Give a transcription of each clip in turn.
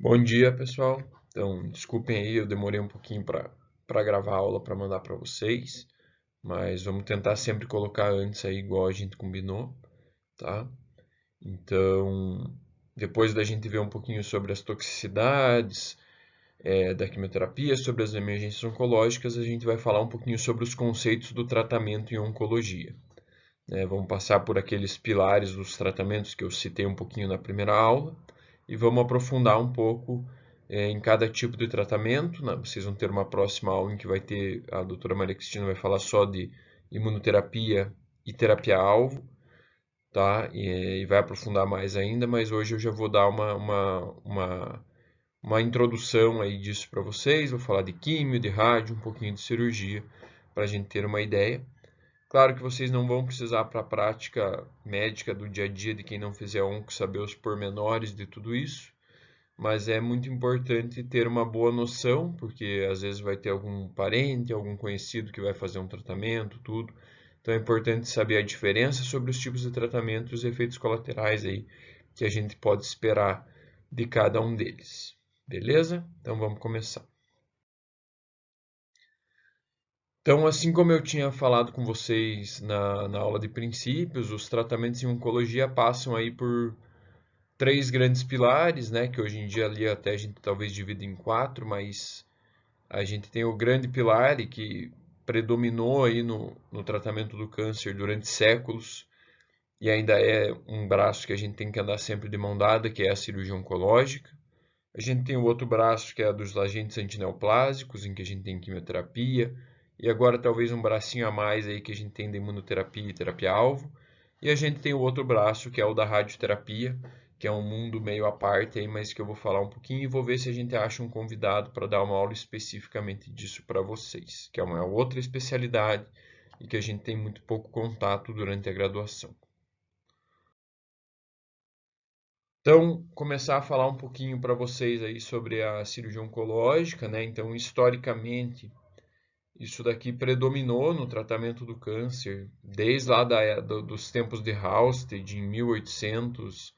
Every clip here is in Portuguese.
Bom dia, pessoal. Então, desculpem aí, eu demorei um pouquinho para gravar a aula para mandar para vocês, mas vamos tentar sempre colocar antes aí, igual a gente combinou, tá? Então, depois da gente ver um pouquinho sobre as toxicidades, da quimioterapia, sobre as emergências oncológicas, a gente vai falar um pouquinho sobre os conceitos do tratamento em oncologia, né? Vamos passar por aqueles pilares dos tratamentos que eu citei um pouquinho na primeira aula e vamos aprofundar um pouco em cada tipo de tratamento, né? Vocês vão ter uma próxima aula em que vai ter, a doutora Maria Cristina vai falar só de imunoterapia e terapia-alvo, tá? E vai aprofundar mais ainda, mas hoje eu já vou dar uma introdução aí disso para vocês, vou falar de químio, de rádio, um pouquinho de cirurgia, para a gente ter uma ideia. Claro que vocês não vão precisar para a prática médica do dia a dia de quem não fizer onco saber os pormenores de tudo isso, mas é muito importante ter uma boa noção, porque às vezes vai ter algum parente, algum conhecido que vai fazer um tratamento, tudo. Então é importante saber a diferença sobre os tipos de tratamento e os efeitos colaterais aí que a gente pode esperar de cada um deles. Beleza? Então vamos começar. Então, assim como eu tinha falado com vocês na aula de princípios, os tratamentos em oncologia passam aí por três grandes pilares, né? Que hoje em dia ali até a gente talvez divida em quatro, mas a gente tem o grande pilar e que predominou aí no tratamento do câncer durante séculos e ainda é um braço que a gente tem que andar sempre de mão dada, que é a cirurgia oncológica. A gente tem o outro braço, que é a dos agentes antineoplásicos, em que a gente tem quimioterapia, e agora talvez um bracinho a mais aí que a gente tem de imunoterapia e terapia-alvo. E a gente tem o outro braço, que é o da radioterapia, que é um mundo meio à parte aí, mas que eu vou falar um pouquinho e vou ver se a gente acha um convidado para dar uma aula especificamente disso para vocês, que é uma outra especialidade e que a gente tem muito pouco contato durante a graduação. Então, começar a falar um pouquinho para vocês aí sobre a cirurgia oncológica, né? Então, historicamente, isso daqui predominou no tratamento do câncer, desde lá dos tempos de Halsted, em 1800,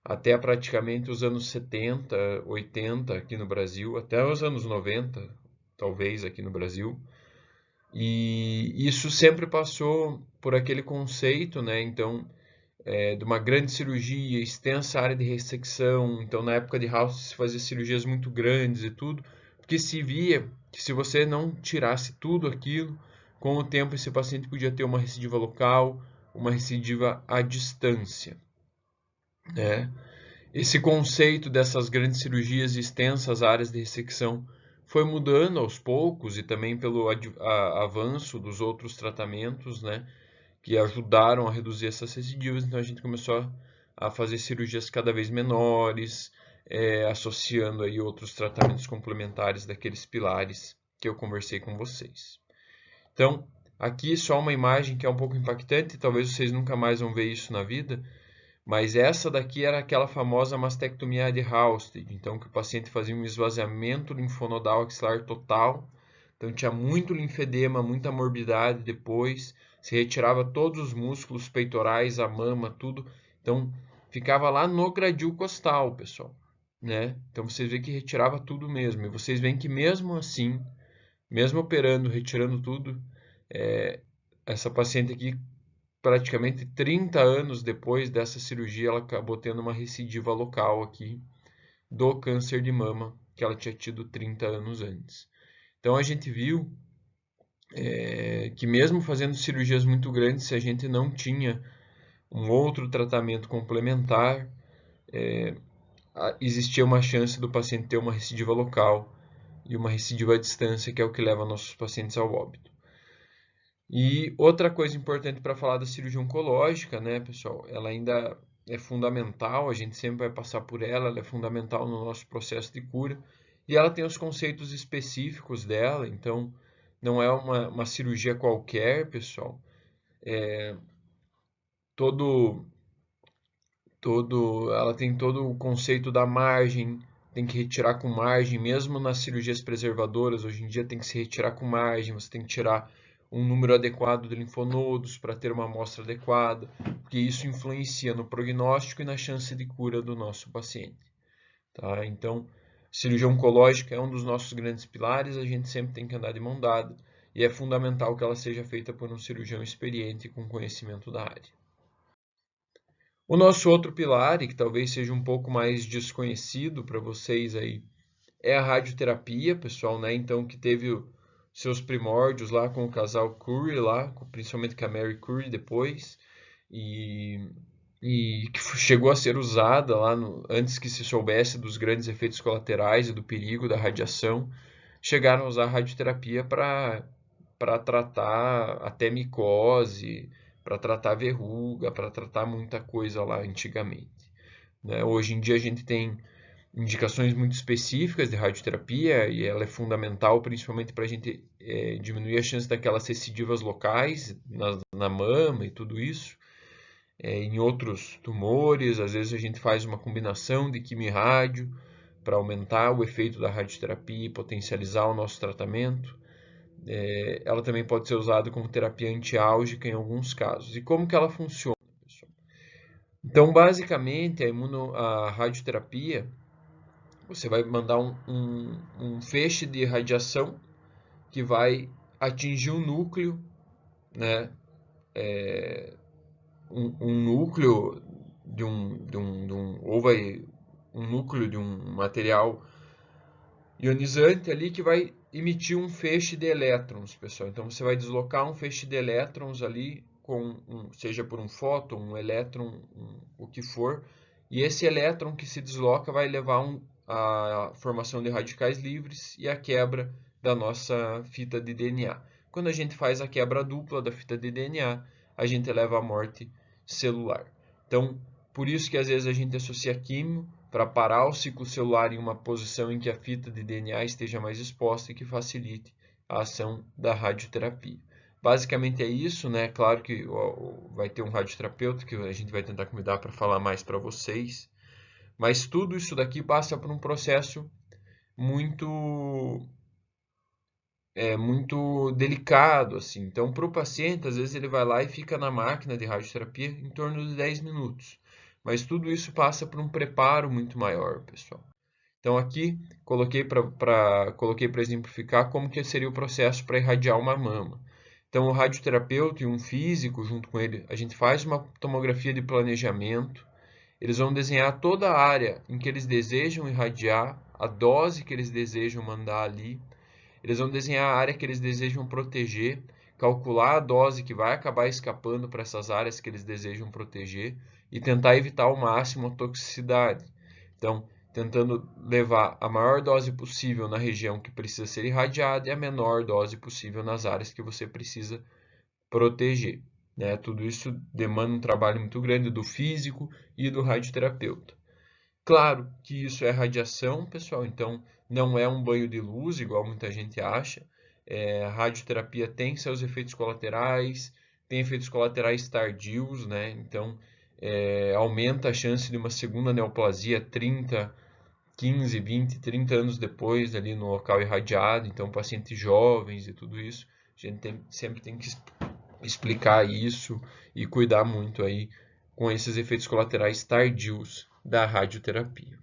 até praticamente os anos 70, 80 aqui no Brasil, até os anos 90, talvez aqui no Brasil. E isso sempre passou por aquele conceito, né? Então, de uma grande cirurgia, extensa área de ressecção. Então, na época de House, se fazia cirurgias muito grandes e tudo, porque se via que se você não tirasse tudo aquilo, com o tempo esse paciente podia ter uma recidiva local, uma recidiva à distância, né? Esse conceito dessas grandes cirurgias e extensas áreas de ressecção foi mudando aos poucos e também pelo avanço dos outros tratamentos, né? Que ajudaram a reduzir essas recidivas. Então a gente começou a fazer cirurgias cada vez menores, associando aí outros tratamentos complementares daqueles pilares que eu conversei com vocês. Então, aqui só uma imagem que é um pouco impactante, talvez vocês nunca mais vão ver isso na vida, mas essa daqui era aquela famosa mastectomia de Halsted, então que o paciente fazia um esvaziamento linfonodal axilar total, então tinha muito linfedema, muita morbidade depois, se retirava todos os músculos peitorais, a mama, tudo, então ficava lá no gradil costal, pessoal, né? Então vocês veem que retirava tudo mesmo, e vocês veem que mesmo assim, mesmo operando, retirando tudo, essa paciente aqui praticamente 30 anos depois dessa cirurgia, ela acabou tendo uma recidiva local aqui do câncer de mama que ela tinha tido 30 anos antes. Então a gente viu que mesmo fazendo cirurgias muito grandes, se a gente não tinha um outro tratamento complementar, existia uma chance do paciente ter uma recidiva local e uma recidiva à distância, que é o que leva nossos pacientes ao óbito. E outra coisa importante para falar da cirurgia oncológica, né, pessoal? Ela ainda é fundamental, a gente sempre vai passar por ela, ela é fundamental no nosso processo de cura. E ela tem os conceitos específicos dela, então não é uma cirurgia qualquer, pessoal. Todo, ela tem todo o conceito da margem, tem que retirar com margem, mesmo nas cirurgias preservadoras, hoje em dia tem que se retirar com margem, você tem que tirar um número adequado de linfonodos para ter uma amostra adequada, porque isso influencia no prognóstico e na chance de cura do nosso paciente. Tá? Então, Cirurgia oncológica é um dos nossos grandes pilares, a gente sempre tem que andar de mão dada e é fundamental que ela seja feita por um cirurgião experiente com conhecimento da área. O nosso outro pilar, e que talvez seja um pouco mais desconhecido para vocês aí, é a radioterapia, pessoal, né? Então, que teve seus primórdios lá com o casal Curie lá, principalmente com a Mary Curie depois, e que chegou a ser usada lá antes que se soubesse dos grandes efeitos colaterais e do perigo da radiação, chegaram a usar a radioterapia para tratar até micose, para tratar verruga, para tratar muita coisa lá antigamente, né? Hoje em dia a gente tem indicações muito específicas de radioterapia e ela é fundamental principalmente para a gente diminuir a chance daquelas recidivas locais na mama e tudo isso. Em outros tumores, às vezes a gente faz uma combinação de quimio e rádio para aumentar o efeito da radioterapia e potencializar o nosso tratamento. Ela também pode ser usada como terapia antiálgica em alguns casos. E como que ela funciona, pessoal? Então, basicamente, a radioterapia, você vai mandar um feixe de radiação que vai atingir um núcleo, né? Um núcleo um núcleo de um material ionizante ali que vai emitir um feixe de elétrons, pessoal. Então você vai deslocar um feixe de elétrons ali seja por um fóton, um elétron, o que for, e esse elétron que se desloca vai levar a formação de radicais livres e a quebra da nossa fita de DNA. Quando a gente faz a quebra dupla da fita de DNA, a gente leva à morte celular. Então, por isso que às vezes a gente associa químio para parar o ciclo celular em uma posição em que a fita de DNA esteja mais exposta e que facilite a ação da radioterapia. Basicamente é isso, né? Claro que vai ter um radioterapeuta que a gente vai tentar convidar para falar mais para vocês, mas tudo isso daqui passa por um processo muito muito delicado, assim. Então, para o paciente, às vezes ele vai lá e fica na máquina de radioterapia em torno de 10 minutos. Mas tudo isso passa por um preparo muito maior, pessoal. Então, aqui coloquei para exemplificar como que seria o processo para irradiar uma mama. Então, o radioterapeuta e um físico, junto com ele, a gente faz uma tomografia de planejamento. Eles vão desenhar toda a área em que eles desejam irradiar, a dose que eles desejam mandar ali. Eles vão desenhar a área que eles desejam proteger, calcular a dose que vai acabar escapando para essas áreas que eles desejam proteger e tentar evitar ao máximo a toxicidade. Então, tentando levar a maior dose possível na região que precisa ser irradiada e a menor dose possível nas áreas que você precisa proteger, né? Tudo isso demanda um trabalho muito grande do físico e do radioterapeuta. Claro que isso é radiação, pessoal, então não é um banho de luz, igual muita gente acha. A radioterapia tem seus efeitos colaterais, tem efeitos colaterais tardios, né? Então, aumenta a chance de uma segunda neoplasia 30, 15, 20, 30 anos depois, ali no local irradiado. Então, pacientes jovens e tudo isso, a gente sempre tem que explicar isso e cuidar muito aí com esses efeitos colaterais tardios da radioterapia.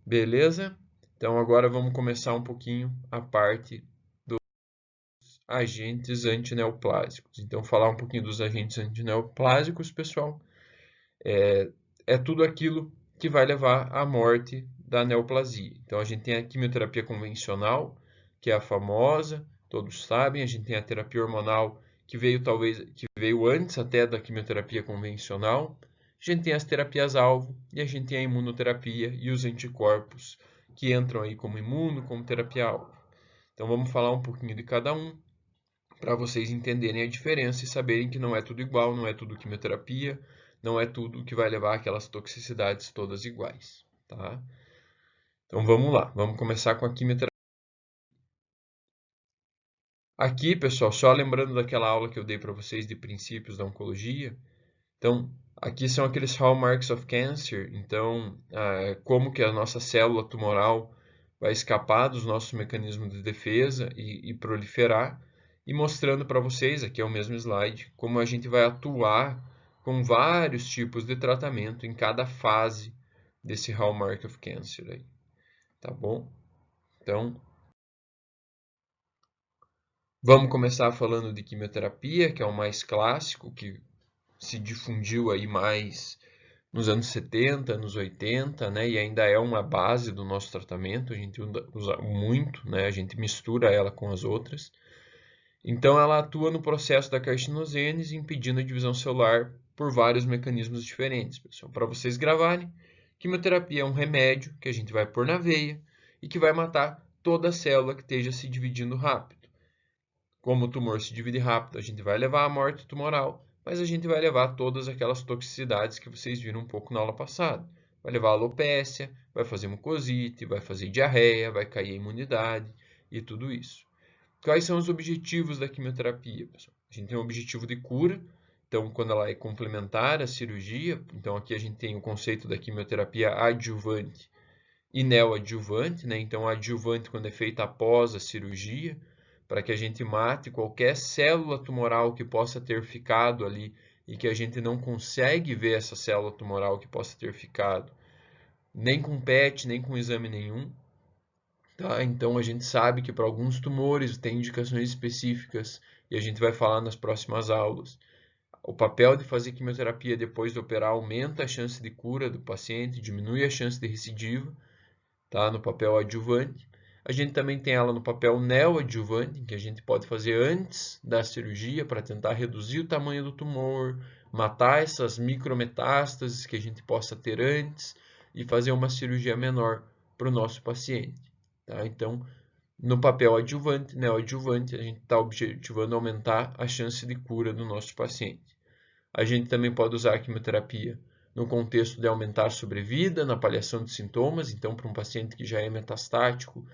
Beleza? Então agora vamos começar um pouquinho a parte dos agentes antineoplásicos. Então falar um pouquinho dos agentes antineoplásicos, pessoal, é tudo aquilo que vai levar à morte da neoplasia. Então a gente tem a quimioterapia convencional, que é a famosa, todos sabem. A gente tem a terapia hormonal que veio antes até da quimioterapia convencional. A gente tem as terapias-alvo e a gente tem a imunoterapia e os anticorpos que entram aí como como terapia-alvo. Então vamos falar um pouquinho de cada um para vocês entenderem a diferença e saberem que não é tudo igual, não é tudo quimioterapia, não é tudo que vai levar aquelas toxicidades todas iguais, tá? Então vamos lá, vamos começar com a quimioterapia. Aqui, pessoal, só lembrando daquela aula que eu dei para vocês de princípios da oncologia. Então, aqui são aqueles hallmarks of cancer. Então, como que a nossa célula tumoral vai escapar dos nossos mecanismos de defesa e proliferar. E mostrando para vocês, aqui é o mesmo slide, como a gente vai atuar com vários tipos de tratamento em cada fase desse hallmark of cancer aí. tá bom? Então, vamos começar falando de quimioterapia, que é o mais clássico, que se difundiu aí mais nos anos 70, anos 80, né? E ainda é uma base do nosso tratamento, a gente usa muito, né? A gente mistura ela com as outras. Então, ela atua no processo da carcinogênese, impedindo a divisão celular por vários mecanismos diferentes, pessoal. Para vocês gravarem, quimioterapia é um remédio que a gente vai pôr na veia e que vai matar toda célula que esteja se dividindo rápido. Como o tumor se divide rápido, a gente vai levar à morte tumoral, mas a gente vai levar todas aquelas toxicidades que vocês viram um pouco na aula passada. Vai levar alopécia, vai fazer mucosite, vai fazer diarreia, vai cair a imunidade e tudo isso. Quais são os objetivos da quimioterapia, pessoal? A gente tem um objetivo de cura, então quando ela é complementar à cirurgia, então aqui a gente tem o conceito da quimioterapia adjuvante e neoadjuvante, né? Então adjuvante quando é feita após a cirurgia, para que a gente mate qualquer célula tumoral que possa ter ficado ali e que a gente não consegue ver essa célula tumoral que possa ter ficado, nem com PET, nem com exame nenhum. Tá? Então a gente sabe que para alguns tumores tem indicações específicas e a gente vai falar nas próximas aulas. O papel de fazer quimioterapia depois de operar aumenta a chance de cura do paciente, diminui a chance de recidiva, tá? No papel adjuvante. A gente também tem ela no papel neoadjuvante, que a gente pode fazer antes da cirurgia para tentar reduzir o tamanho do tumor, matar essas micrometástases que a gente possa ter antes e fazer uma cirurgia menor para o nosso paciente. Tá? Então, no papel adjuvante, neoadjuvante, a gente está objetivando aumentar a chance de cura do nosso paciente. A gente também pode usar a quimioterapia no contexto de aumentar a sobrevida, na paliação de sintomas. Então, para um paciente que já é metastático,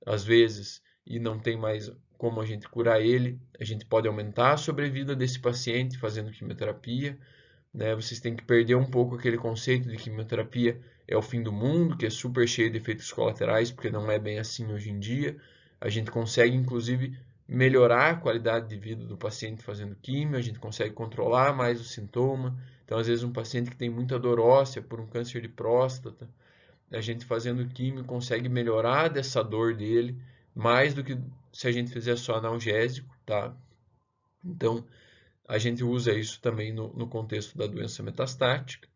às vezes, e não tem mais como a gente curar ele, a gente pode aumentar a sobrevida desse paciente fazendo quimioterapia. Né? Vocês têm que perder um pouco aquele conceito de que quimioterapia é o fim do mundo, que é super cheio de efeitos colaterais, porque não é bem assim hoje em dia. A gente consegue, inclusive, melhorar a qualidade de vida do paciente fazendo quimio, a gente consegue controlar mais o sintoma. Então, às vezes, um paciente que tem muita dor óssea por um câncer de próstata, a gente fazendo quimio consegue melhorar dessa dor dele, mais do que se a gente fizer só analgésico, tá? Então, a gente usa isso também no contexto da doença metastática.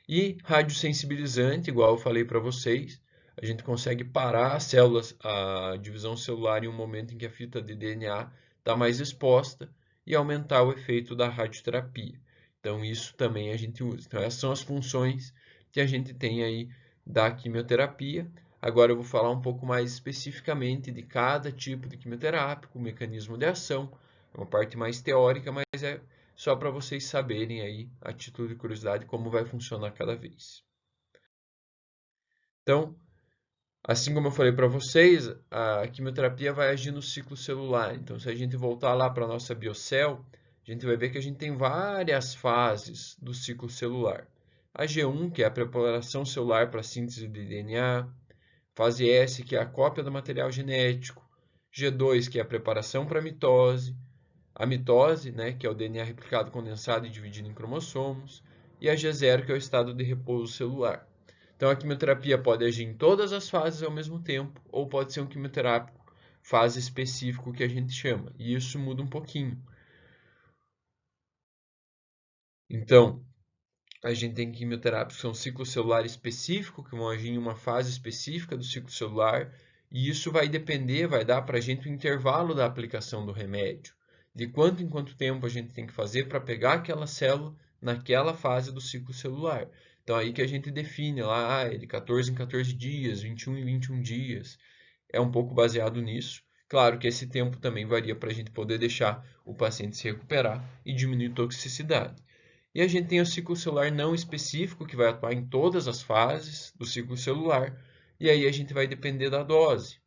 E radiosensibilizante, igual eu falei para vocês, a gente consegue parar as células, a divisão celular em um momento em que a fita de DNA está mais exposta e aumentar o efeito da radioterapia. Então, isso também a gente usa. Então, essas são as funções que a gente tem aí da quimioterapia. Agora eu vou falar um pouco mais especificamente de cada tipo de quimioterápico, o mecanismo de ação. É uma parte mais teórica, mas é só para vocês saberem aí, a título de curiosidade, como vai funcionar cada vez. Então, assim como eu falei para vocês, a quimioterapia vai agir no ciclo celular. Então, se a gente voltar lá para a nossa biocell, a gente vai ver que a gente tem várias fases do ciclo celular. A G1, que é a preparação celular para a síntese de DNA. Fase S, que é a cópia do material genético. G2, que é a preparação para a mitose. A mitose, né, que é o DNA replicado, condensado e dividido em cromossomos. E a G0, que é o estado de repouso celular. Então, a quimioterapia pode agir em todas as fases ao mesmo tempo, ou pode ser um quimioterápico fase específico que a gente chama. E isso muda um pouquinho. Então, a gente tem quimioterápicos que são ciclo celular específico, que vão agir em uma fase específica do ciclo celular, e isso vai depender, vai dar para a gente o intervalo da aplicação do remédio, de quanto em quanto tempo a gente tem que fazer para pegar aquela célula naquela fase do ciclo celular. Então aí que a gente define lá, de 14 em 14 dias, 21 em 21 dias, é um pouco baseado nisso. Claro que esse tempo também varia para a gente poder deixar o paciente se recuperar e diminuir toxicidade. E a gente tem o ciclo celular não específico, que vai atuar em todas as fases do ciclo celular, e aí a gente vai depender da dose,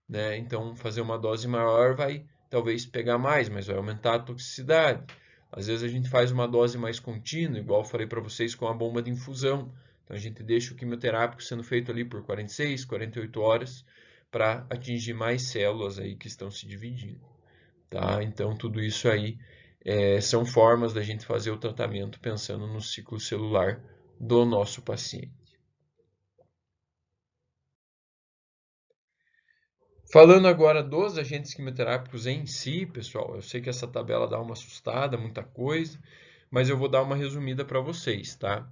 né? Então, fazer uma dose maior vai talvez pegar mais, mas vai aumentar a toxicidade. Às vezes a gente faz uma dose mais contínua, igual eu falei para vocês com a bomba de infusão. Então, a gente deixa o quimioterápico sendo feito ali por 46, 48 horas para atingir mais células aí que estão se dividindo. Tá? Então, tudo isso aí são formas da gente fazer o tratamento pensando no ciclo celular do nosso paciente. Falando agora dos agentes quimioterápicos em si, pessoal, eu sei que essa tabela dá uma assustada, muita coisa, mas eu vou dar uma resumida para vocês, tá?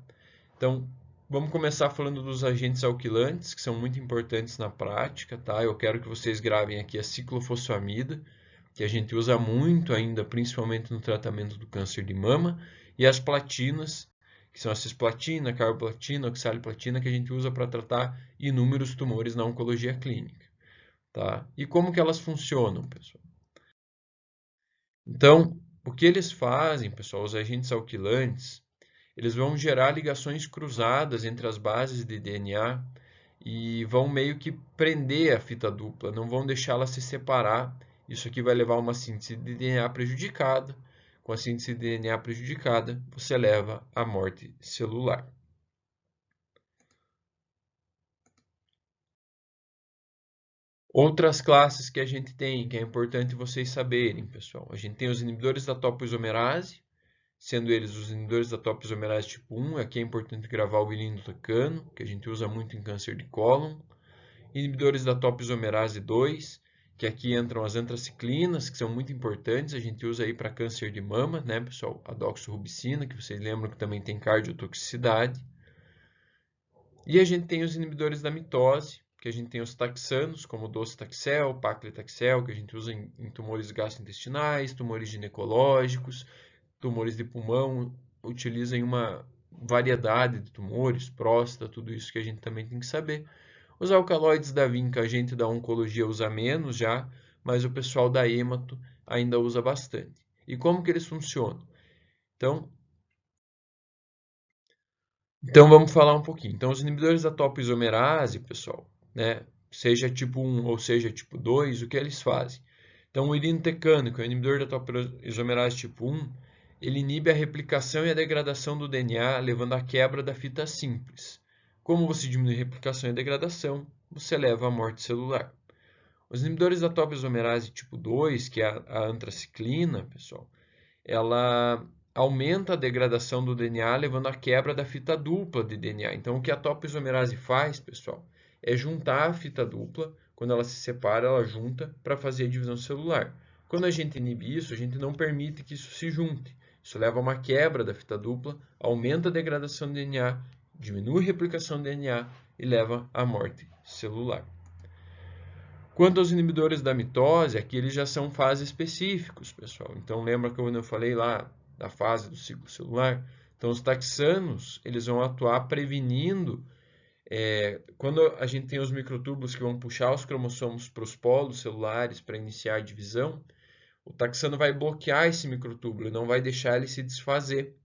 Então, vamos começar falando dos agentes alquilantes, que são muito importantes na prática, tá? Eu quero que vocês gravem aqui a ciclofosfamida, que a gente usa muito ainda, principalmente no tratamento do câncer de mama, e as platinas, que são a cisplatina, carboplatina, oxaliplatina, que a gente usa para tratar inúmeros tumores na oncologia clínica, tá? E como que elas funcionam, pessoal? Então, o que eles fazem, pessoal, os agentes alquilantes, eles vão gerar ligações cruzadas entre as bases de DNA e vão meio que prender a fita dupla, não vão deixá-la se separar. Isso aqui vai levar a uma síntese de DNA prejudicada. Com a síntese de DNA prejudicada, você leva à morte celular. Outras classes que a gente tem, que é importante vocês saberem, pessoal. A gente tem os inibidores da topoisomerase, sendo eles os inibidores da topoisomerase tipo 1. Aqui é importante gravar o ilinotecano, que a gente usa muito em câncer de cólon. Inibidores da topoisomerase 2, que aqui entram as antraciclinas, que são muito importantes. A gente usa aí para câncer de mama, né, pessoal? A doxorubicina, que vocês lembram que também tem cardiotoxicidade. E a gente tem os inibidores da mitose, que a gente tem os taxanos, como docetaxel, paclitaxel, que a gente usa em tumores gastrointestinais, tumores ginecológicos, tumores de pulmão, utiliza em uma variedade de tumores, próstata, tudo isso que a gente também tem que saber. Os alcaloides da vinca, a gente da oncologia usa menos já, mas o pessoal da hemato ainda usa bastante. E como que eles funcionam? Então vamos falar um pouquinho. Então, os inibidores da topoisomerase, pessoal, né, seja tipo 1 ou seja tipo 2, o que eles fazem? Então, o irinotecan, que é o inibidor da topoisomerase tipo 1, ele inibe a replicação e a degradação do DNA, levando à quebra da fita simples. Como você diminui a replicação e a degradação, você leva à morte celular. Os inibidores da topoisomerase tipo 2, que é a antraciclina, pessoal, ela aumenta a degradação do DNA, levando à quebra da fita dupla de DNA. Então, o que a topoisomerase faz, pessoal, é juntar a fita dupla. Quando ela se separa, ela junta para fazer a divisão celular. Quando a gente inibe isso, a gente não permite que isso se junte. Isso leva a uma quebra da fita dupla, aumenta a degradação do DNA, diminui a replicação do DNA e leva à morte celular. Quanto aos inibidores da mitose, aqui eles já são fases específicos, pessoal. Então, lembra que eu falei lá da fase do ciclo celular? Então, os taxanos, eles vão atuar prevenindo, quando a gente tem os microtúbulos que vão puxar os cromossomos para os polos celulares para iniciar a divisão, o taxano vai bloquear esse microtúbulo e não vai deixar ele se desfazer.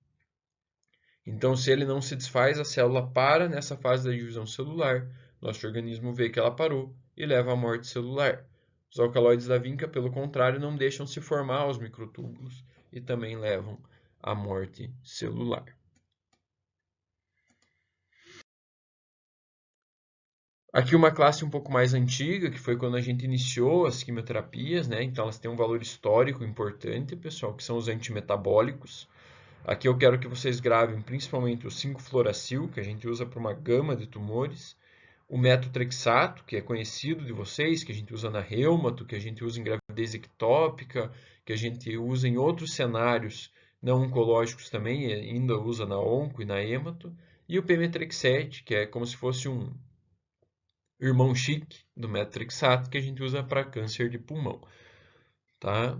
Então, se ele não se desfaz, a célula para nessa fase da divisão celular. Nosso organismo vê que ela parou e leva à morte celular. Os alcaloides da vinca, pelo contrário, não deixam se formar os microtúbulos e também levam à morte celular. Aqui uma classe um pouco mais antiga, que foi quando a gente iniciou as quimioterapias, né? Então elas têm um valor histórico importante, pessoal, que são os antimetabólicos. Aqui eu quero que vocês gravem principalmente o 5-fluoracil, que a gente usa para uma gama de tumores. O metotrexato, que é conhecido de vocês, que a gente usa na reumato, que a gente usa em gravidez ectópica, que a gente usa em outros cenários não oncológicos também, e ainda usa na onco e na hemato. E o pemetrexed, que é como se fosse um irmão chique do metotrexato, que a gente usa para câncer de pulmão, tá?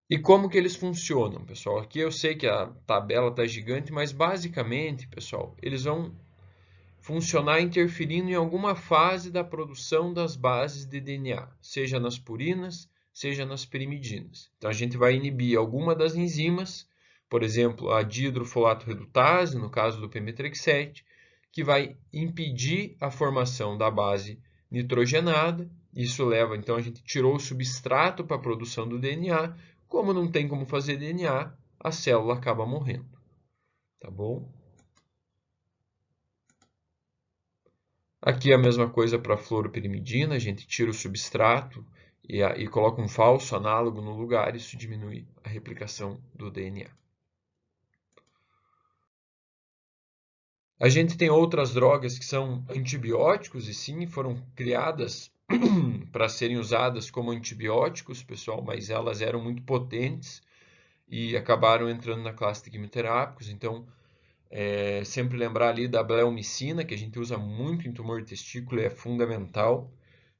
E como que eles funcionam, pessoal? Aqui eu sei que a tabela está gigante, mas basicamente, pessoal, eles vão funcionar interferindo em alguma fase da produção das bases de DNA, seja nas purinas, seja nas pirimidinas. Então a gente vai inibir alguma das enzimas, por exemplo, a dihidrofolato redutase, no caso do pemetrexed, que vai impedir a formação da base nitrogenada. Isso leva, então a gente tirou o substrato para a produção do DNA. Como não tem como fazer DNA, a célula acaba morrendo. Tá bom? Aqui é a mesma coisa para a fluoropirimidina, a gente tira o substrato e coloca um falso análogo no lugar, isso diminui a replicação do DNA. A gente tem outras drogas que são antibióticos e sim, foram criadas para serem usadas como antibióticos, pessoal, mas elas eram muito potentes e acabaram entrando na classe de quimioterápicos. Então, sempre lembrar ali da bleomicina, que a gente usa muito em tumor de testículo e é fundamental,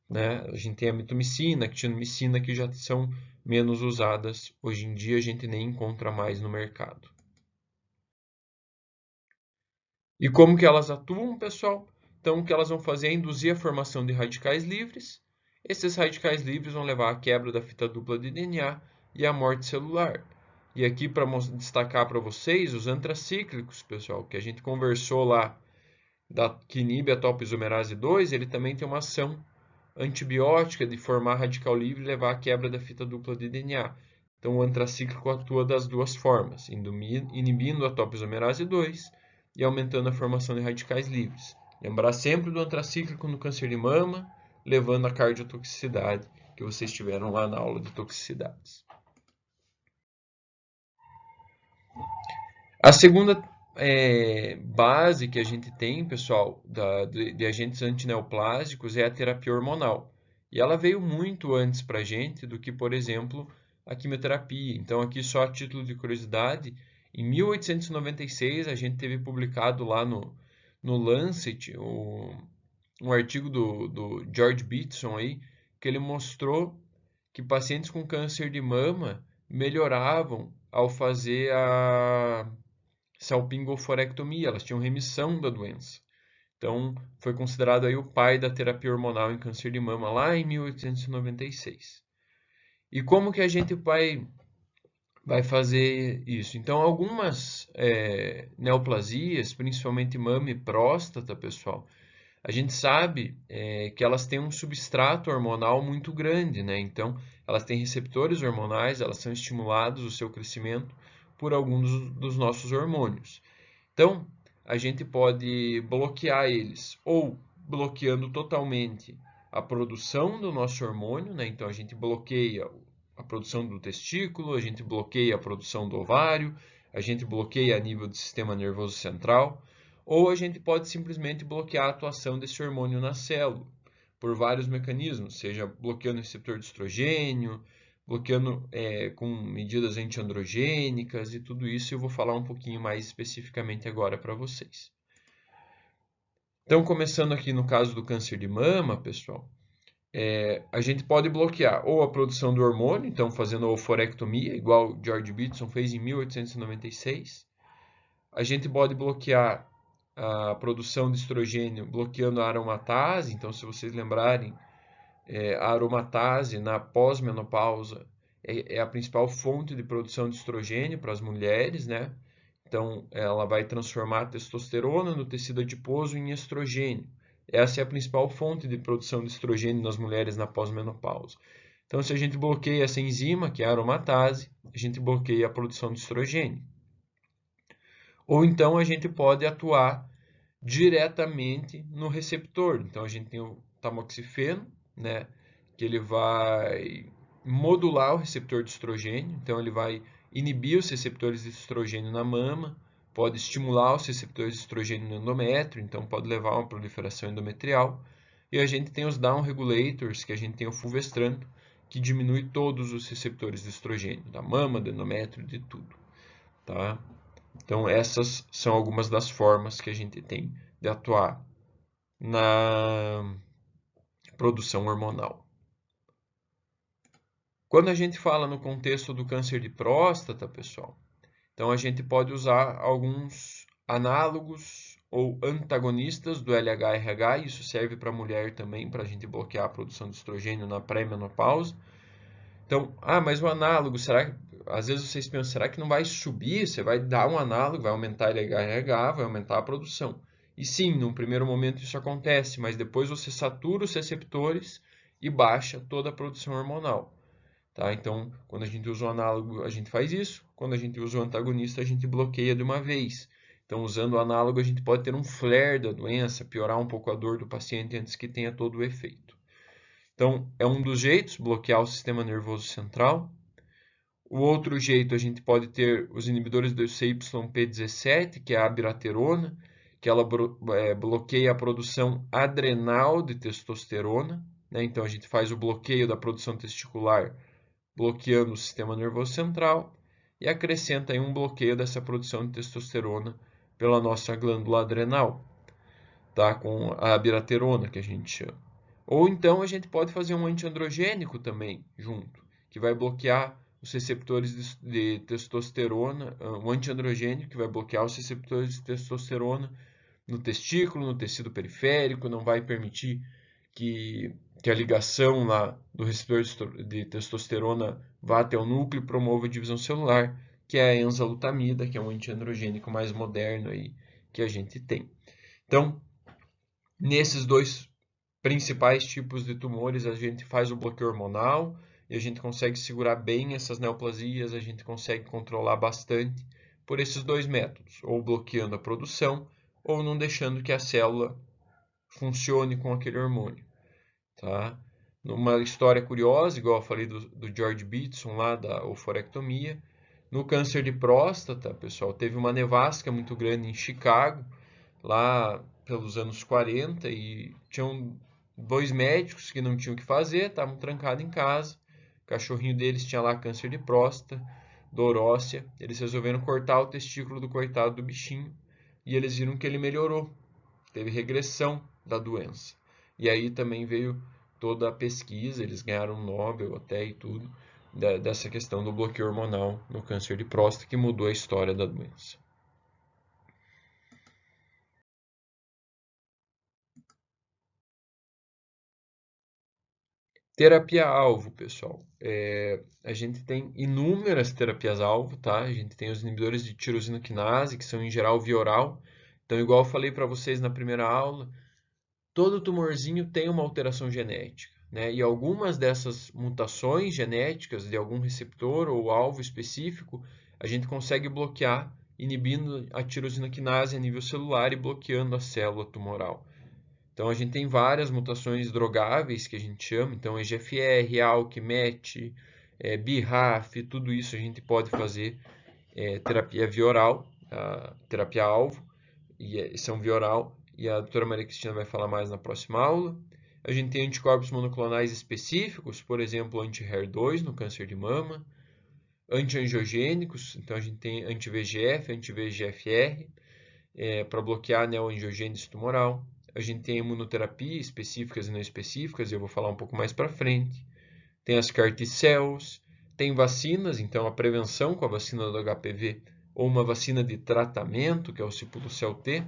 né? A gente tem a mitomicina, a actinomicina, que já são menos usadas. Hoje em dia a gente nem encontra mais no mercado. E como que elas atuam, pessoal? Então, o que elas vão fazer é induzir a formação de radicais livres. Esses radicais livres vão levar à quebra da fita dupla de DNA e à morte celular. E aqui, para destacar para vocês, os antracíclicos, pessoal, que a gente conversou lá, que inibe a topoisomerase 2, ele também tem uma ação antibiótica de formar radical livre e levar à quebra da fita dupla de DNA. Então, o antracíclico atua das duas formas, inibindo a topoisomerase 2 e aumentando a formação de radicais livres. Lembrar sempre do antracíclico no câncer de mama, levando a cardiotoxicidade que vocês tiveram lá na aula de toxicidades. A segunda base que a gente tem, pessoal, de agentes antineoplásicos é a terapia hormonal. E ela veio muito antes para a gente do que, por exemplo, a quimioterapia. Então, aqui só a título de curiosidade, em 1896 a gente teve publicado lá no Lancet um artigo do George Beatson aí, que ele mostrou que pacientes com câncer de mama melhoravam ao fazer a salpingoforectomia, elas tinham remissão da doença. Então, foi considerado aí o pai da terapia hormonal em câncer de mama lá em 1896. E como que a gente vai fazer isso? Então, algumas neoplasias, principalmente mama e próstata, pessoal, a gente sabe que elas têm um substrato hormonal muito grande, né? Então, elas têm receptores hormonais, elas são estimulados o seu crescimento por alguns dos nossos hormônios. Então, a gente pode bloquear eles, ou bloqueando totalmente a produção do nosso hormônio, né? Então, a gente bloqueia a produção do testículo, a gente bloqueia a produção do ovário, a gente bloqueia a nível do sistema nervoso central, ou a gente pode simplesmente bloquear a atuação desse hormônio na célula, por vários mecanismos, seja bloqueando o receptor de estrogênio, bloqueando com medidas antiandrogênicas e tudo isso eu vou falar um pouquinho mais especificamente agora para vocês. Então, começando aqui no caso do câncer de mama, pessoal, a gente pode bloquear ou a produção do hormônio, então fazendo a oforectomia, igual George Beatson fez em 1896. A gente pode bloquear a produção de estrogênio bloqueando a aromatase, então se vocês lembrarem, a aromatase na pós-menopausa é a principal fonte de produção de estrogênio para as mulheres, né? Então, ela vai transformar a testosterona no tecido adiposo em estrogênio. Essa é a principal fonte de produção de estrogênio nas mulheres na pós-menopausa. Então, se a gente bloqueia essa enzima, que é a aromatase, a gente bloqueia a produção de estrogênio. Ou então a gente pode atuar diretamente no receptor. Então, a gente tem o tamoxifeno, né, que ele vai modular o receptor de estrogênio, então ele vai inibir os receptores de estrogênio na mama, pode estimular os receptores de estrogênio no endométrio, então pode levar a uma proliferação endometrial. E a gente tem os down regulators, que a gente tem o fulvestrant, que diminui todos os receptores de estrogênio, da mama, do endométrio, de tudo, tá? Então essas são algumas das formas que a gente tem de atuar na produção hormonal. Quando a gente fala no contexto do câncer de próstata, pessoal, então a gente pode usar alguns análogos ou antagonistas do LH-RH, isso serve para a mulher também, para a gente bloquear a produção de estrogênio na pré-menopausa. Então, mas o análogo, será que, às vezes vocês pensam, será que não vai subir? Você vai dar um análogo, vai aumentar LH-RH, vai aumentar a produção. E sim, num primeiro momento isso acontece, mas depois você satura os receptores e baixa toda a produção hormonal. Tá? Então, quando a gente usa o análogo, a gente faz isso. Quando a gente usa o antagonista, a gente bloqueia de uma vez. Então, usando o análogo, a gente pode ter um flare da doença, piorar um pouco a dor do paciente antes que tenha todo o efeito. Então, é um dos jeitos, bloquear o sistema nervoso central. O outro jeito, a gente pode ter os inibidores do CYP17, que é a abiraterona, que ela bloqueia a produção adrenal de testosterona, né? Então a gente faz o bloqueio da produção testicular, bloqueando o sistema nervoso central, e acrescenta aí um bloqueio dessa produção de testosterona pela nossa glândula adrenal, tá? Com a abiraterona, que a gente chama. Ou então a gente pode fazer um antiandrogênico também junto, que vai bloquear os receptores de testosterona, um antiandrogênico que vai bloquear os receptores de testosterona no testículo, no tecido periférico, não vai permitir que a ligação lá do receptor de testosterona vá até o núcleo e promova a divisão celular, que é a enzalutamida, que é um antiandrogênico mais moderno aí que a gente tem. Então, nesses dois principais tipos de tumores, a gente faz o bloqueio hormonal e a gente consegue segurar bem essas neoplasias, a gente consegue controlar bastante por esses dois métodos, ou bloqueando a produção, ou não deixando que a célula funcione com aquele hormônio. Tá? Uma história curiosa, igual eu falei do George Beatson lá da oforectomia, no câncer de próstata, pessoal, teve uma nevasca muito grande em Chicago, lá pelos anos 40, e tinham dois médicos que não tinham o que fazer, estavam trancados em casa, o cachorrinho deles tinha lá câncer de próstata, dor óssea, eles resolveram cortar o testículo do coitado do bichinho, e eles viram que ele melhorou, teve regressão da doença. E aí também veio toda a pesquisa, eles ganharam um Nobel até e tudo, dessa questão do bloqueio hormonal no câncer de próstata, que mudou a história da doença. Terapia-alvo, pessoal. A gente tem inúmeras terapias-alvo, tá? A gente tem os inibidores de tirosina quinase, que são em geral via oral. Então, igual eu falei para vocês na primeira aula, todo tumorzinho tem uma alteração genética, né? E algumas dessas mutações genéticas de algum receptor ou alvo específico, a gente consegue bloquear, inibindo a tirosina quinase a nível celular e bloqueando a célula tumoral. Então a gente tem várias mutações drogáveis que a gente chama, então EGFR, ALK, MET, BRAF, tudo isso a gente pode fazer terapia via oral, terapia-alvo, e são via oral, e a doutora Maria Cristina vai falar mais na próxima aula. A gente tem anticorpos monoclonais específicos, por exemplo, anti-HER2 no câncer de mama, antiangiogênicos, então a gente tem anti-VEGF, anti-VEGFR, para bloquear a neoangiogênese tumoral. A gente tem imunoterapia específicas e não específicas, e eu vou falar um pouco mais para frente. Tem as CAR T-cells, tem vacinas, então a prevenção com a vacina do HPV ou uma vacina de tratamento, que é o Sipuleucel T.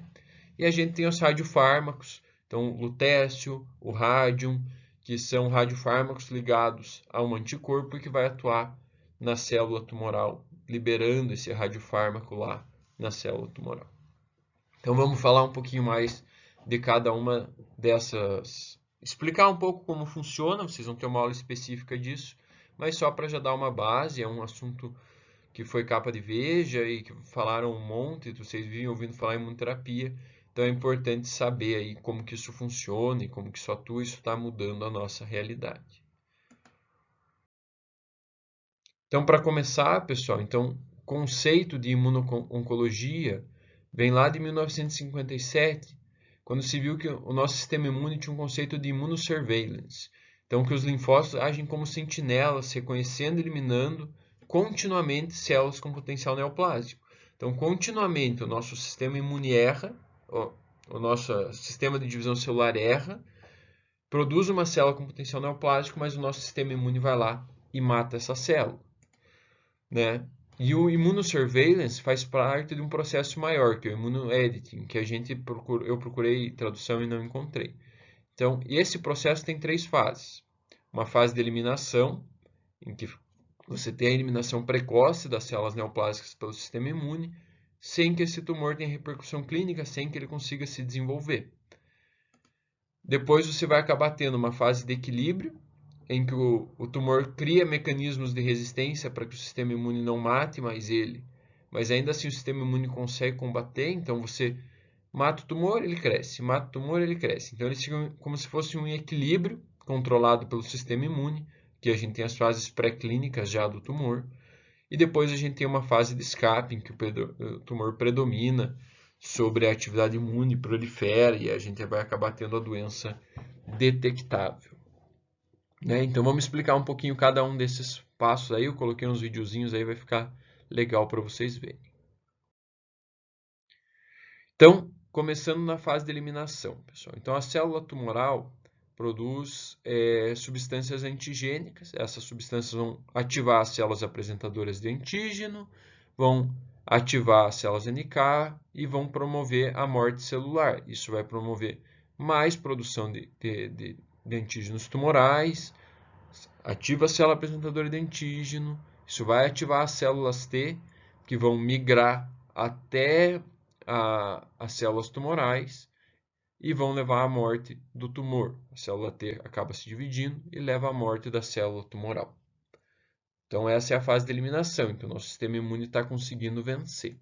E a gente tem os radiofármacos, então o lutécio, o rádium, que são radiofármacos ligados a um anticorpo que vai atuar na célula tumoral, liberando esse radiofármaco lá na célula tumoral. Então vamos falar um pouquinho mais de cada uma dessas, explicar um pouco como funciona, vocês vão ter uma aula específica disso, mas só para já dar uma base, é um assunto que foi capa de Veja e que falaram um monte, vocês vinham ouvindo falar em imunoterapia, então é importante saber aí como que isso funciona e como que isso atua, isso está mudando a nossa realidade. Então, para começar, pessoal, então, o conceito de imuno-oncologia vem lá de 1957, quando se viu que o nosso sistema imune tinha um conceito de immunosurveillance. Então, que os linfócitos agem como sentinelas, reconhecendo e eliminando continuamente células com potencial neoplásico. Então, continuamente o nosso sistema imune erra, o nosso sistema de divisão celular erra, produz uma célula com potencial neoplásico, mas o nosso sistema imune vai lá e mata essa célula, né? E o immunosurveillance faz parte de um processo maior, que é o immunoediting, que eu procurei tradução e não encontrei. Então, esse processo tem 3 fases. Uma fase de eliminação, em que você tem a eliminação precoce das células neoplásicas pelo sistema imune, sem que esse tumor tenha repercussão clínica, sem que ele consiga se desenvolver. Depois você vai acabar tendo uma fase de equilíbrio, em que o tumor cria mecanismos de resistência para que o sistema imune não mate mais ele, mas ainda assim o sistema imune consegue combater, então você mata o tumor, ele cresce, mata o tumor, ele cresce. Então eles ficam como se fosse um equilíbrio controlado pelo sistema imune, que a gente tem as fases pré-clínicas já do tumor, e depois a gente tem uma fase de escape, em que o tumor predomina sobre a atividade imune, prolifera e a gente vai acabar tendo a doença detectável. Né? Então vamos explicar um pouquinho cada um desses passos aí. Eu coloquei uns videozinhos aí, vai ficar legal para vocês verem. Então, começando na fase de eliminação, pessoal. Então a célula tumoral produz substâncias antigênicas. Essas substâncias vão ativar as células apresentadoras de antígeno, vão ativar as células NK e vão promover a morte celular. Isso vai promover mais produção de antígenos tumorais, ativa a célula apresentadora de antígeno, isso vai ativar as células T, que vão migrar até as células tumorais e vão levar à morte do tumor. A célula T acaba se dividindo e leva à morte da célula tumoral. Então essa é a fase de eliminação, então nosso sistema imune está conseguindo vencer.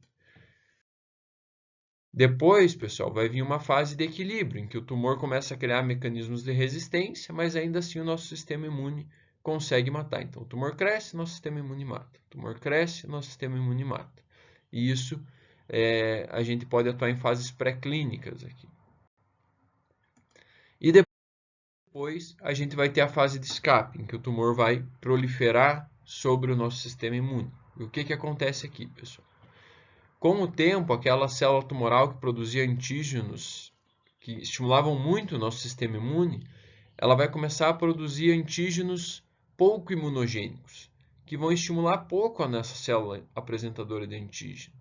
Depois, pessoal, vai vir uma fase de equilíbrio, em que o tumor começa a criar mecanismos de resistência, mas ainda assim o nosso sistema imune consegue matar. Então, o tumor cresce, nosso sistema imune mata. O tumor cresce, nosso sistema imune mata. E isso a gente pode atuar em fases pré-clínicas aqui. E depois a gente vai ter a fase de escape, em que o tumor vai proliferar sobre o nosso sistema imune. E o que acontece aqui, pessoal? Com o tempo, aquela célula tumoral que produzia antígenos que estimulavam muito o nosso sistema imune, ela vai começar a produzir antígenos pouco imunogênicos, que vão estimular pouco a nossa célula apresentadora de antígeno.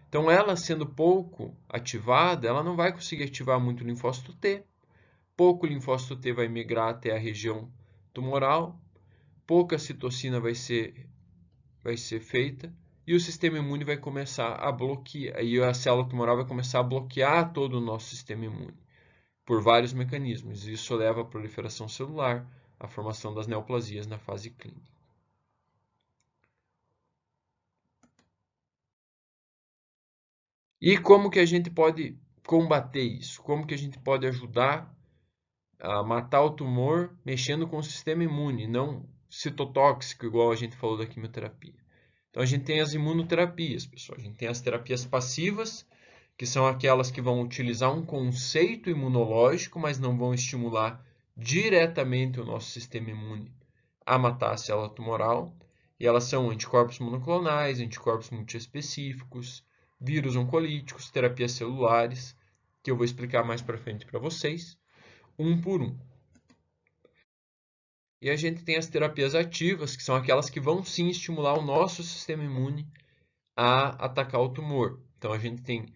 Então, ela sendo pouco ativada, ela não vai conseguir ativar muito o linfócito T. Pouco linfócito T vai migrar até a região tumoral, pouca citocina vai ser feita, e o sistema imune vai começar a bloquear, e a célula tumoral vai começar a bloquear todo o nosso sistema imune, por vários mecanismos. Isso leva à proliferação celular, à formação das neoplasias na fase clínica. E como que a gente pode combater isso? Como que a gente pode ajudar a matar o tumor mexendo com o sistema imune, não citotóxico, igual a gente falou da quimioterapia? Então, a gente tem as imunoterapias, pessoal. A gente tem as terapias passivas, que são aquelas que vão utilizar um conceito imunológico, mas não vão estimular diretamente o nosso sistema imune a matar a célula tumoral. E elas são anticorpos monoclonais, anticorpos multiespecíficos, vírus oncolíticos, terapias celulares, que eu vou explicar mais para frente para vocês, um por um. E a gente tem as terapias ativas, que são aquelas que vão sim estimular o nosso sistema imune a atacar o tumor. Então a gente tem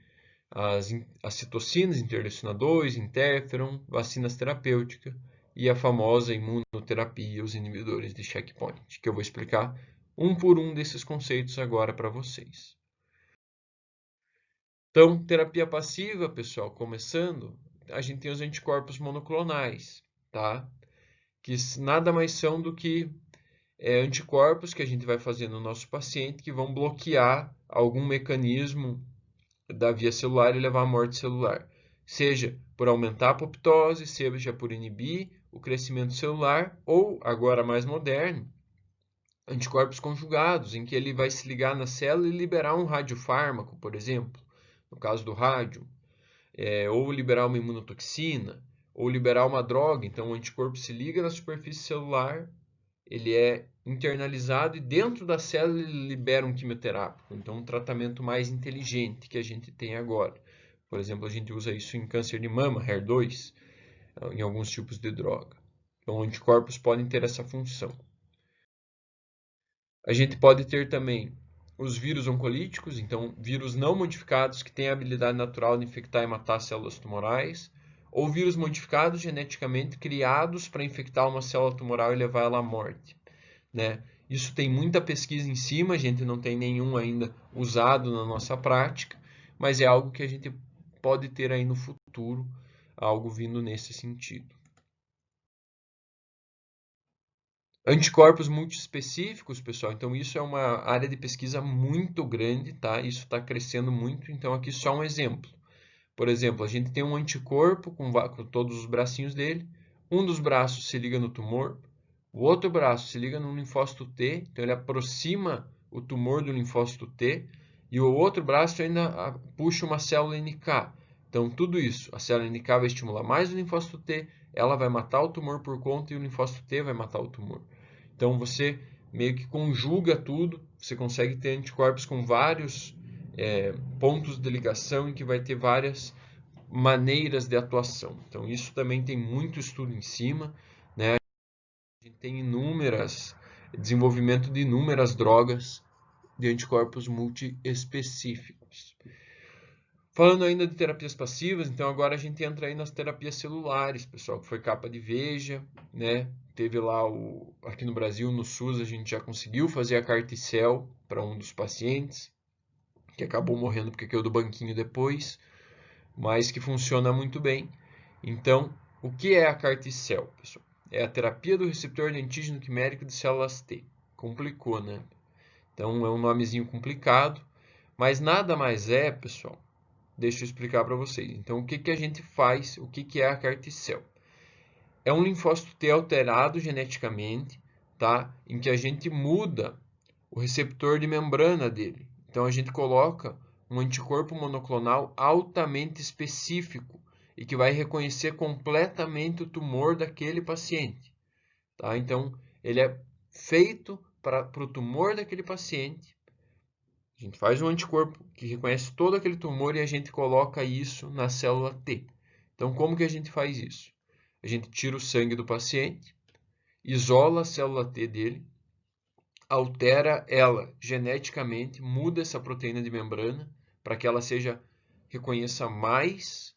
as citocinas, interleucina 2, interferon, vacinas terapêuticas e a famosa imunoterapia, os inibidores de checkpoint, que eu vou explicar um por um desses conceitos agora para vocês. Então, terapia passiva, pessoal, começando, a gente tem os anticorpos monoclonais, tá? Que nada mais são do que anticorpos que a gente vai fazer no nosso paciente que vão bloquear algum mecanismo da via celular e levar à morte celular. Seja por aumentar a apoptose, seja por inibir o crescimento celular, ou, agora mais moderno, anticorpos conjugados, em que ele vai se ligar na célula e liberar um radiofármaco, por exemplo, no caso do rádio, ou liberar uma imunotoxina, ou liberar uma droga. Então, o anticorpo se liga na superfície celular, ele é internalizado e dentro da célula ele libera um quimioterápico. Então, um tratamento mais inteligente que a gente tem agora. Por exemplo, a gente usa isso em câncer de mama, HER2, em alguns tipos de droga. Então, anticorpos podem ter essa função. A gente pode ter também os vírus oncolíticos, então vírus não modificados que têm a habilidade natural de infectar e matar células tumorais, ou vírus modificados geneticamente criados para infectar uma célula tumoral e levar ela à morte, né? Isso tem muita pesquisa em cima, a gente não tem nenhum ainda usado na nossa prática, mas é algo que a gente pode ter aí no futuro, algo vindo nesse sentido. Anticorpos multiespecíficos, pessoal, então isso é uma área de pesquisa muito grande, tá? Isso está crescendo muito, então aqui só um exemplo. Por exemplo, a gente tem um anticorpo com todos os bracinhos dele, um dos braços se liga no tumor, o outro braço se liga no linfócito T, então ele aproxima o tumor do linfócito T, e o outro braço ainda puxa uma célula NK. Então, tudo isso, a célula NK vai estimular mais o linfócito T, ela vai matar o tumor por conta e o linfócito T vai matar o tumor. Então, você meio que conjuga tudo, você consegue ter anticorpos com vários pontos de ligação em que vai ter várias maneiras de atuação. Então, isso também tem muito estudo em cima, né? A gente tem desenvolvimento de inúmeras drogas de anticorpos multiespecíficos. Falando ainda de terapias passivas, então agora a gente entra aí nas terapias celulares, pessoal, que foi capa de Veja, né? Teve lá aqui no Brasil, no SUS, a gente já conseguiu fazer a Carticel para um dos pacientes, que acabou morrendo porque caiu do banquinho depois, mas que funciona muito bem. Então, o que é a Carticel, pessoal? É a terapia do receptor de antígeno quimérico de células T. Complicou, né? Então, é um nomezinho complicado, mas nada mais é, pessoal. Deixa eu explicar para vocês. Então, o que a gente faz? O que é a Carticel? É um linfócito T alterado geneticamente, tá? Em que a gente muda o receptor de membrana dele. Então, a gente coloca um anticorpo monoclonal altamente específico e que vai reconhecer completamente o tumor daquele paciente, tá? Então, ele é feito para o tumor daquele paciente. A gente faz um anticorpo que reconhece todo aquele tumor e a gente coloca isso na célula T. Então, como que a gente faz isso? A gente tira o sangue do paciente, isola a célula T dele, altera ela geneticamente, muda essa proteína de membrana para que ela reconheça mais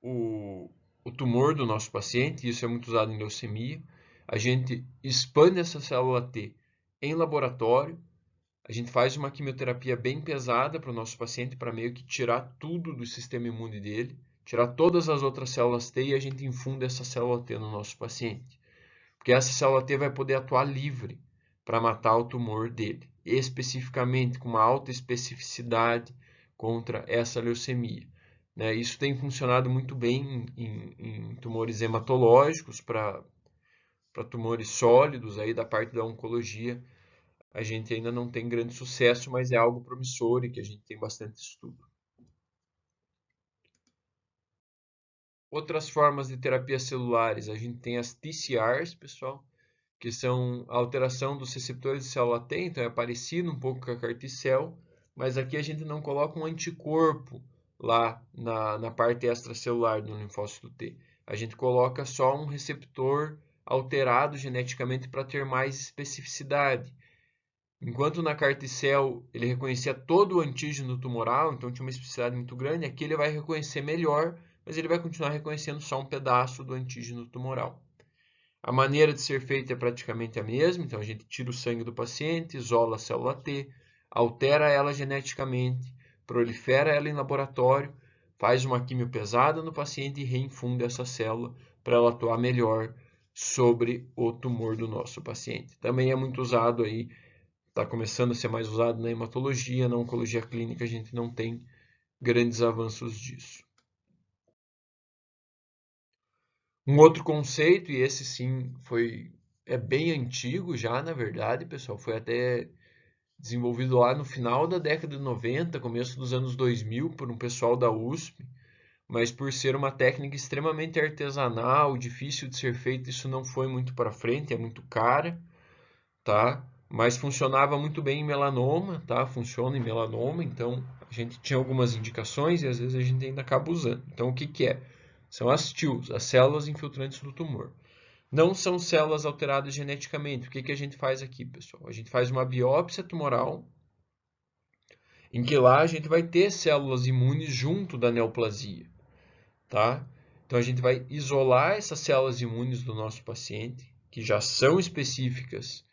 o tumor do nosso paciente. Isso é muito usado em leucemia. A gente expande essa célula T em laboratório. A gente faz uma quimioterapia bem pesada para o nosso paciente para meio que tirar tudo do sistema imune dele, tirar todas as outras células T e a gente infunda essa célula T no nosso paciente. Porque essa célula T vai poder atuar livre para matar o tumor dele, especificamente com uma alta especificidade contra essa leucemia. Né? Isso tem funcionado muito bem em tumores hematológicos, para tumores sólidos aí da parte da oncologia. A gente ainda não tem grande sucesso, mas é algo promissor e que a gente tem bastante estudo. Outras formas de terapias celulares, a gente tem as TCRs, pessoal, que são a alteração dos receptores de célula T, então é parecido um pouco com a Carticel, mas aqui a gente não coloca um anticorpo lá na parte extracelular do linfócito T. A gente coloca só um receptor alterado geneticamente para ter mais especificidade. Enquanto na Carticel ele reconhecia todo o antígeno tumoral, então tinha uma especificidade muito grande, aqui ele vai reconhecer melhor, mas ele vai continuar reconhecendo só um pedaço do antígeno tumoral. A maneira de ser feita é praticamente a mesma, então a gente tira o sangue do paciente, isola a célula T, altera ela geneticamente, prolifera ela em laboratório, faz uma quimio pesada no paciente e reinfunde essa célula para ela atuar melhor sobre o tumor do nosso paciente. Também é muito usado aí, está começando a ser mais usado na hematologia, na oncologia clínica a gente não tem grandes avanços disso. Um outro conceito, e esse sim é bem antigo já, na verdade, pessoal, foi até desenvolvido lá no final da década de 90, começo dos anos 2000, por um pessoal da USP, mas por ser uma técnica extremamente artesanal, difícil de ser feita, isso não foi muito para frente, é muito cara, tá? Mas funcionava muito bem em melanoma, tá? Funciona em melanoma, então a gente tinha algumas indicações e às vezes a gente ainda acaba usando. Então o que que é? São as TILs, as células infiltrantes do tumor. Não são células alteradas geneticamente. O que que a gente faz aqui, pessoal? A gente faz uma biópsia tumoral, em que lá a gente vai ter células imunes junto da neoplasia, tá? Então a gente vai isolar essas células imunes do nosso paciente, que já são específicas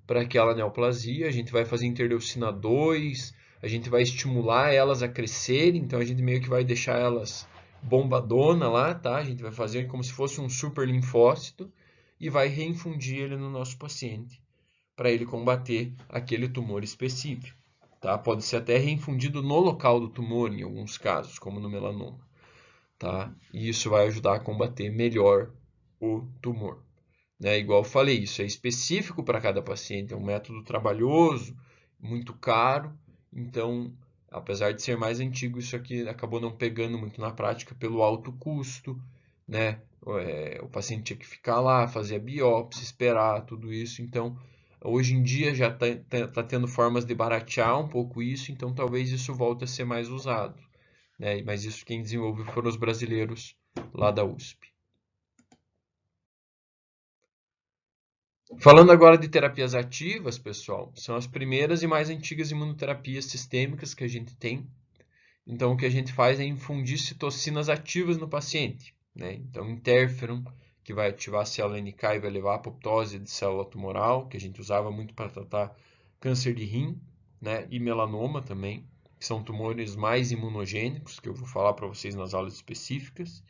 para aquela neoplasia. A gente vai fazer interleucina 2, a gente vai estimular elas a crescerem, então a gente meio que vai deixar elas bombadona lá, tá? A gente vai fazer como se fosse um super linfócito e vai reinfundir ele no nosso paciente para ele combater aquele tumor específico, tá? Pode ser até reinfundido no local do tumor em alguns casos, como no melanoma, tá? E isso vai ajudar a combater melhor o tumor. Né? Igual eu falei, isso é específico para cada paciente, é um método trabalhoso, muito caro, então Apesar de ser mais antigo, isso aqui acabou não pegando muito na prática pelo alto custo, né? O paciente tinha que ficar lá, fazer a biópsia, esperar tudo isso. Então, hoje em dia já está tendo formas de baratear um pouco isso, então talvez isso volte a ser mais usado, né? Mas isso quem desenvolveu foram os brasileiros lá da USP. Falando agora de terapias ativas, pessoal, são as primeiras e mais antigas imunoterapias sistêmicas que a gente tem. Então, o que a gente faz é infundir citocinas ativas no paciente, né? Então, interferon, que vai ativar a célula NK e vai levar à apoptose de célula tumoral, que a gente usava muito para tratar câncer de rim, né? E melanoma também, que são tumores mais imunogênicos, que eu vou falar para vocês nas aulas específicas.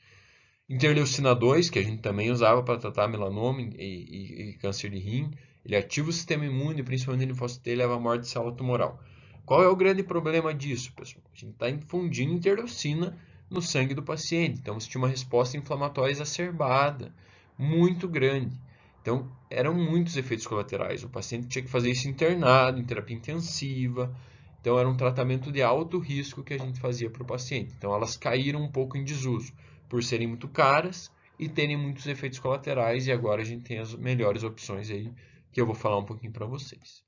Interleucina 2, que a gente também usava para tratar melanoma e câncer de rim, ele ativa o sistema imune, principalmente no linfócito T, e leva à morte de célula tumoral. Qual é o grande problema disso, pessoal? A gente está infundindo interleucina no sangue do paciente, então você tinha uma resposta inflamatória exacerbada, muito grande. Então, eram muitos efeitos colaterais. O paciente tinha que fazer isso internado, em terapia intensiva. Então, era um tratamento de alto risco que a gente fazia para o paciente. Então, elas caíram um pouco em desuso por serem muito caras e terem muitos efeitos colaterais, e agora a gente tem as melhores opções aí, que eu vou falar um pouquinho para vocês.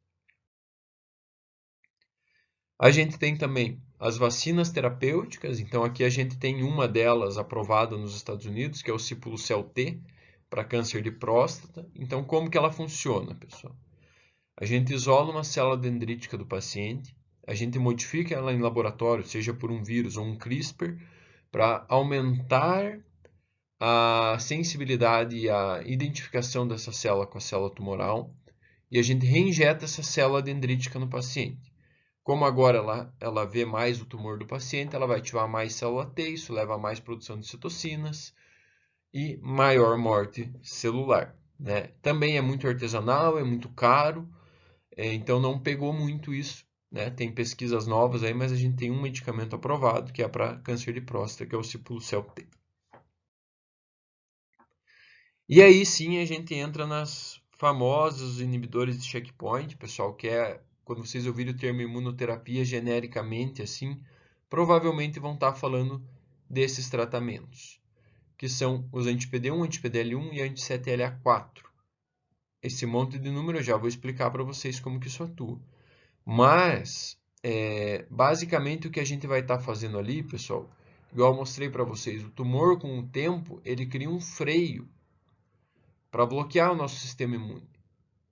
A gente tem também as vacinas terapêuticas, então aqui a gente tem uma delas aprovada nos Estados Unidos, que é o Sipuleucel-T, para câncer de próstata. Então, como que ela funciona, pessoal? A gente isola uma célula dendrítica do paciente, a gente modifica ela em laboratório, seja por um vírus ou um CRISPR, para aumentar a sensibilidade e a identificação dessa célula com a célula tumoral, e a gente reinjeta essa célula dendrítica no paciente. Como agora ela vê mais o tumor do paciente, ela vai ativar mais célula T, isso leva a mais produção de citocinas e maior morte celular, né? Também é muito artesanal, é muito caro, então não pegou muito isso, né? Tem pesquisas novas aí, mas a gente tem um medicamento aprovado que é para câncer de próstata, que é o Sipuleucel-T. E aí sim a gente entra nas famosos inibidores de checkpoint, pessoal, que é quando vocês ouvirem o termo imunoterapia genericamente assim, provavelmente vão estar falando desses tratamentos, que são os anti-PD1, anti-PDL1 e anti-7LA4. Esse monte de número eu já vou explicar para vocês como que isso atua. Mas, basicamente o que a gente vai estar fazendo ali, pessoal, igual eu mostrei para vocês, o tumor com o tempo, ele cria um freio para bloquear o nosso sistema imune,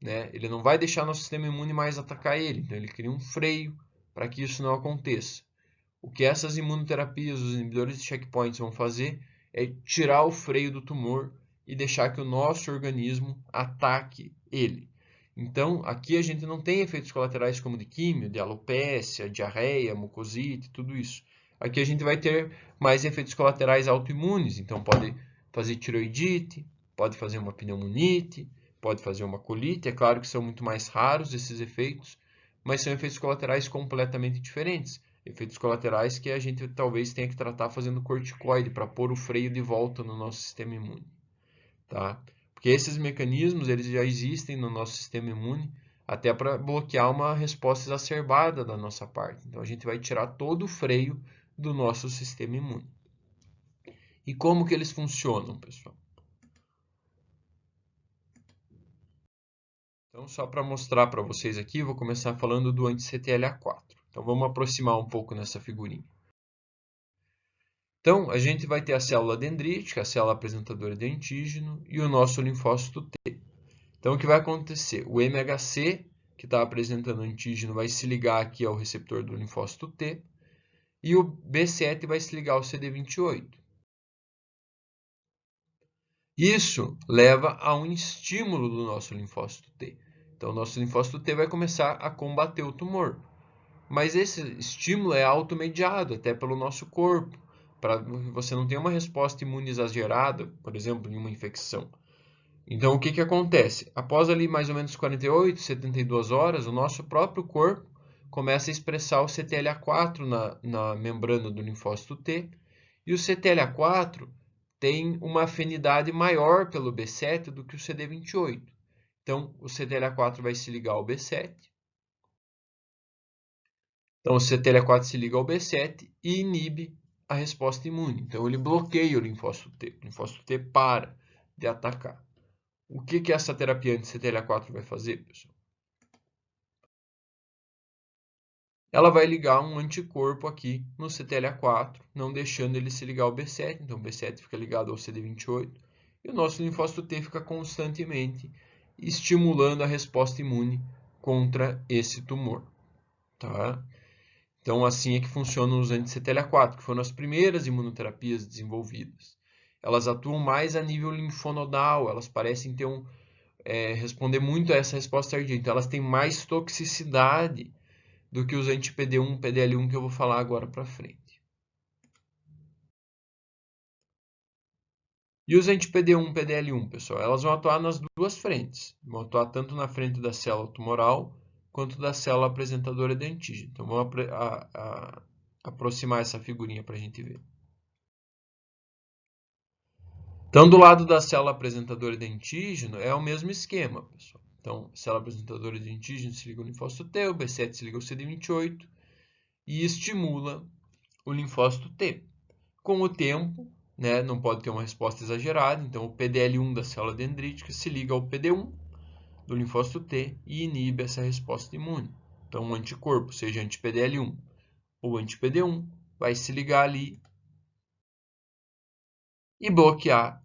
né? Ele não vai deixar nosso sistema imune mais atacar ele, então ele cria um freio para que isso não aconteça. O que essas imunoterapias, os inibidores de checkpoints vão fazer é tirar o freio do tumor e deixar que o nosso organismo ataque ele. Então, aqui a gente não tem efeitos colaterais como de químio, de alopécia, diarreia, mucosite, tudo isso. Aqui a gente vai ter mais efeitos colaterais autoimunes, então pode fazer tiroidite, pode fazer uma pneumonite, pode fazer uma colite. É claro que são muito mais raros esses efeitos, mas são efeitos colaterais completamente diferentes. Efeitos colaterais que a gente talvez tenha que tratar fazendo corticoide para pôr o freio de volta no nosso sistema imune, tá? Porque esses mecanismos eles já existem no nosso sistema imune até para bloquear uma resposta exacerbada da nossa parte. Então a gente vai tirar todo o freio do nosso sistema imune. E como que eles funcionam, pessoal? Então, só para mostrar para vocês aqui, vou começar falando do anti-CTLA4. Então, vamos aproximar um pouco nessa figurinha. Então, a gente vai ter a célula dendrítica, a célula apresentadora de antígeno, e o nosso linfócito T. Então, o que vai acontecer? O MHC, que está apresentando antígeno, vai se ligar aqui ao receptor do linfócito T, e o B7 vai se ligar ao CD28. Isso leva a um estímulo do nosso linfócito T. Então, o nosso linfócito T vai começar a combater o tumor. Mas esse estímulo é automediado até pelo nosso corpo, para que você não tenha uma resposta imune exagerada, por exemplo, em uma infecção. Então, o que que acontece? Após ali mais ou menos 48, 72 horas, o nosso próprio corpo começa a expressar o CTLA4 na membrana do linfócito T, e o CTLA4 tem uma afinidade maior pelo B7 do que o CD28. Então, o CTLA4 vai se ligar ao B7. Então, o CTLA4 se liga ao B7 e inibe a resposta imune. Então, ele bloqueia o linfócito T. O linfócito T para de atacar. O que essa terapia anti-CTLA4 vai fazer, pessoal? Ela vai ligar um anticorpo aqui no CTLA4, não deixando ele se ligar ao B7. Então, o B7 fica ligado ao CD28 e o nosso linfócito T fica constantemente estimulando a resposta imune contra esse tumor. Tá? Então, assim é que funcionam os anti-CTLA4, que foram as primeiras imunoterapias desenvolvidas. Elas atuam mais a nível linfonodal, elas parecem ter responder muito a essa resposta tardia. Então, elas têm mais toxicidade do que os anti-PD1, PDL1 que eu vou falar agora para frente. E os anti-PD1, PDL1, pessoal, elas vão atuar nas duas frentes. Vão atuar tanto na frente da célula tumoral quanto da célula apresentadora de antígeno. Então, vamos aproximar essa figurinha para a gente ver. Então, do lado da célula apresentadora de antígeno, é o mesmo esquema, pessoal. Então, a célula apresentadora de antígeno se liga ao linfócito T, o B7 se liga ao CD28 e estimula o linfócito T. Com o tempo, né, não pode ter uma resposta exagerada, então o PDL1 da célula dendrítica se liga ao PD1 do linfócito T e inibe essa resposta imune. Então, um anticorpo, seja anti-PDL1 ou anti-PD1, vai se ligar ali e bloquear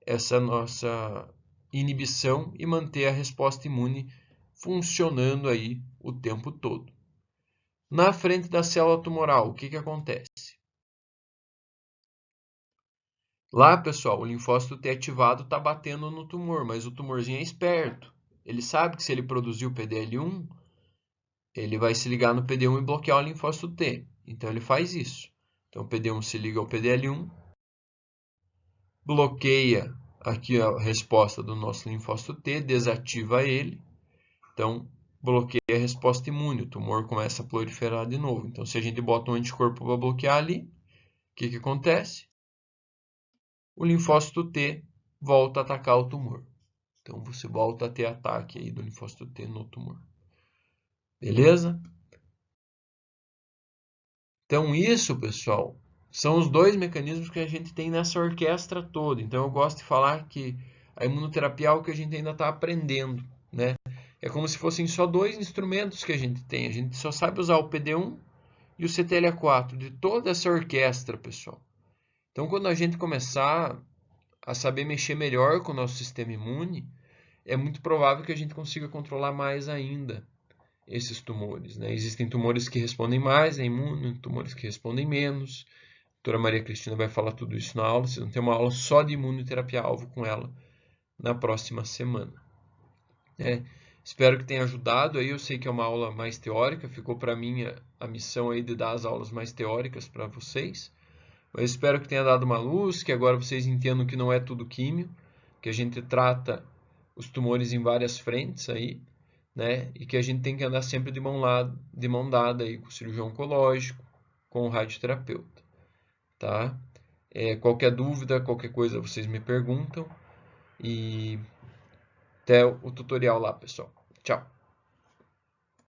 essa nossa inibição e manter a resposta imune funcionando aí o tempo todo. Na frente da célula tumoral, o que acontece? Lá, pessoal, o linfócito T ativado está batendo no tumor, mas o tumorzinho é esperto. Ele sabe que se ele produzir o PDL1, ele vai se ligar no PD1 e bloquear o linfócito T. Então, ele faz isso. Então, o PD1 se liga ao PDL1, bloqueia aqui a resposta do nosso linfócito T, desativa ele. Então, bloqueia a resposta imune. O tumor começa a proliferar de novo. Então, se a gente bota um anticorpo para bloquear ali, o que acontece? O linfócito T volta a atacar o tumor. Então, você volta a ter ataque aí do linfócito T no tumor. Beleza? Então, isso, pessoal, são os dois mecanismos que a gente tem nessa orquestra toda. Então, eu gosto de falar que a imunoterapia é algo que a gente ainda está aprendendo, né? É como se fossem só dois instrumentos que a gente tem. A gente só sabe usar o PD1 e o CTLA4 de toda essa orquestra, pessoal. Então, quando a gente começar a saber mexer melhor com o nosso sistema imune, é muito provável que a gente consiga controlar mais ainda esses tumores, né? Existem tumores que respondem mais a imune, tumores que respondem menos. A doutora Maria Cristina vai falar tudo isso na aula. Vocês vão ter uma aula só de imunoterapia-alvo com ela na próxima semana. Espero que tenha ajudado. Aí eu sei que é uma aula mais teórica. Ficou para mim a missão aí de dar as aulas mais teóricas para vocês. Mas espero que tenha dado uma luz, que agora vocês entendam que não é tudo químio, que a gente trata os tumores em várias frentes aí, né? E que a gente tem que andar sempre de mão dada aí com o cirurgião oncológico, com o radioterapeuta, tá? Qualquer dúvida, qualquer coisa, vocês me perguntam. E até o tutorial lá, pessoal. Tchau!